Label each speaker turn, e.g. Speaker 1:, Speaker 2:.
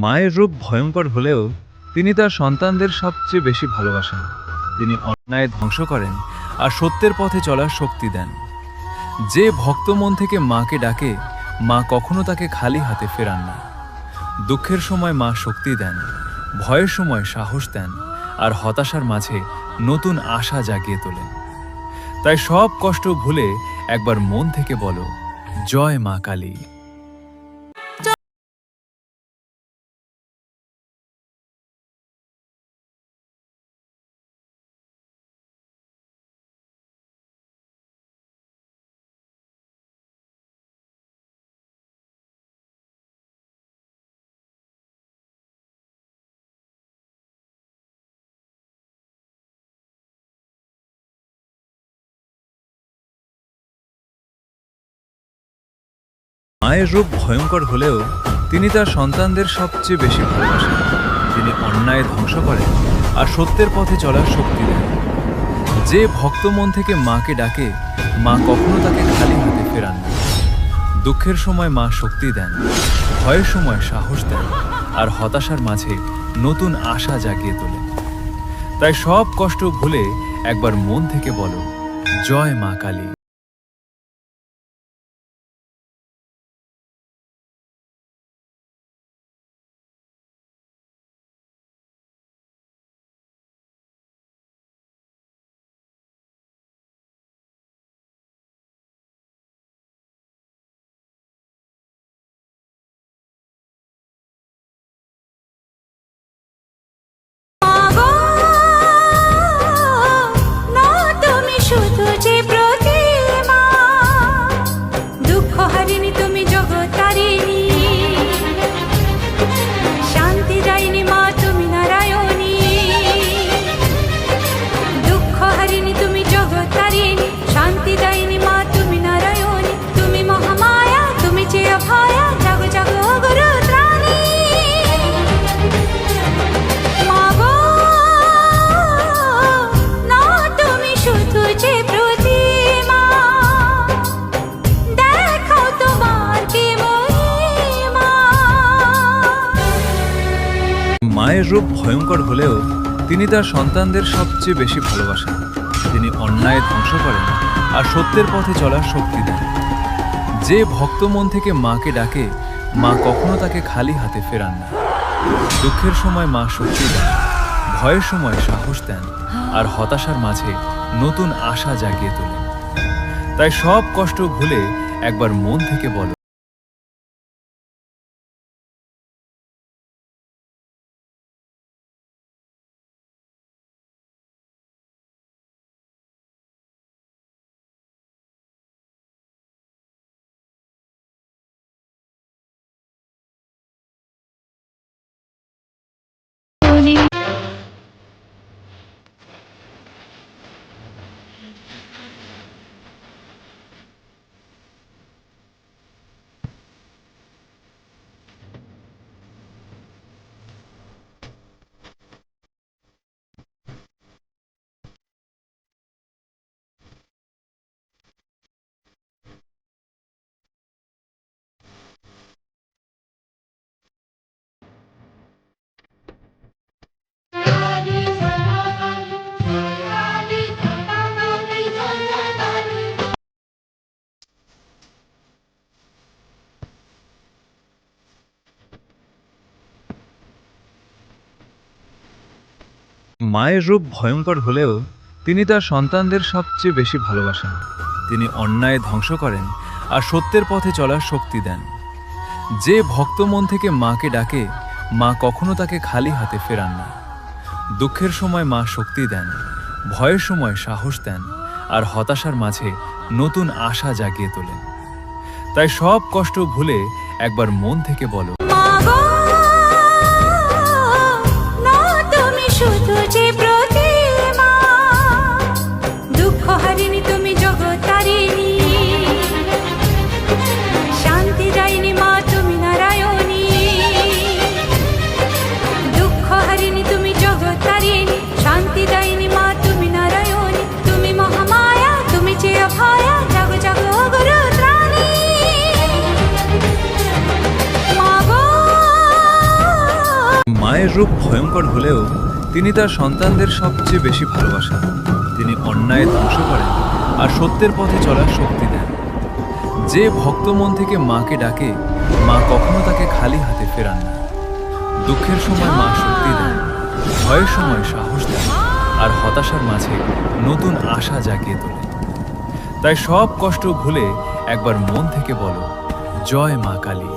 Speaker 1: মায়ের রূপ ভয়ঙ্কর হলেও তিনি তার সন্তানদের সবচেয়ে বেশি ভালোবাসেন। তিনি অন্যায় ধ্বংস করেন আর সত্যের পথে চলার শক্তি দেন। যে ভক্ত মন থেকে মাকে ডাকে, মা কখনো তাকে খালি হাতে ফেরান না। দুঃখের সময় মা শক্তি দেন, ভয়ের সময় সাহস দেন, আর হতাশার মাঝে নতুন আশা জাগিয়ে তোলেন। তাই সব কষ্ট ভুলে একবার মন থেকে বলো, জয় মা কালী। মায়ের রূপ ভয়ঙ্কর হলেও তিনি তার সন্তানদের সবচেয়ে বেশি ভালোবাসেন। তিনি অন্যায় ধ্বংস করেন আর সত্যের পথে চলার শক্তি দেন। যে ভক্ত মন থেকে মাকে ডাকে, মা কখনো তাকে খালি হাতে ফেরান না। দুঃখের সময় মা শক্তি দেন, ভয়ের সময় সাহস দেন, আর হতাশার মাঝে নতুন আশা জাগিয়ে তোলেন। তাই সব কষ্ট ভুলে একবার মন থেকে বলো, জয় মা কালী। মায়ের রূপ ভয়ঙ্কর হলেও তিনি তার সন্তানদের সবচেয়ে বেশি ভালোবাসেন। তিনি অন্যায় ধ্বংস করেন আর সত্যের পথে চলার শক্তি দেন। যে ভক্ত মন থেকে মাকে ডাকে, মা কখনো তাকে খালি হাতে ফেরান না। দুঃখের সময় মা শক্তি দেন, ভয়ের সময় সাহস দেন, আর হতাশার মাঝে নতুন আশা জাগিয়ে তোলেন। তাই সব কষ্ট ভুলে একবার মন থেকে বলো, মায়ের রূপ ভয়ঙ্কর হলেও তিনি তার সন্তানদের সবচেয়ে বেশি ভালোবাসেন। তিনি অন্যায় ধ্বংস করেন আর সত্যের পথে চলার শক্তি দেন। যে ভক্ত মন থেকে মাকে ডাকে, মা কখনো তাকে খালি হাতে ফেরান না। দুঃখের সময় মা শক্তি দেন, ভয়ের সময় সাহস দেন, আর হতাশার মাঝে নতুন আশা জাগিয়ে তোলেন। তাই সব কষ্ট ভুলে একবার মন থেকে বলো,
Speaker 2: মাগো
Speaker 1: মায়ের রূপ ভয়ঙ্কর হলেও তিনি তার সন্তানদের সবচেয়ে বেশি ভালোবাসেন। তিনি অন্যায় ধ্বংস করেন আর সত্যের পথে চলার শক্তি দেন। যে ভক্ত মন থেকে মাকে ডাকে, মা কখনো তাকে খালি হাতে ফেরান না। দুঃখের সময় মা শক্তি দেন, ভয়ের সময় সাহস দেন, আর হতাশার মাঝে নতুন আশা জাগিয়ে তোলেন। তাই সব কষ্ট ভুলে একবার মন থেকে বলো, জয় মা কালী।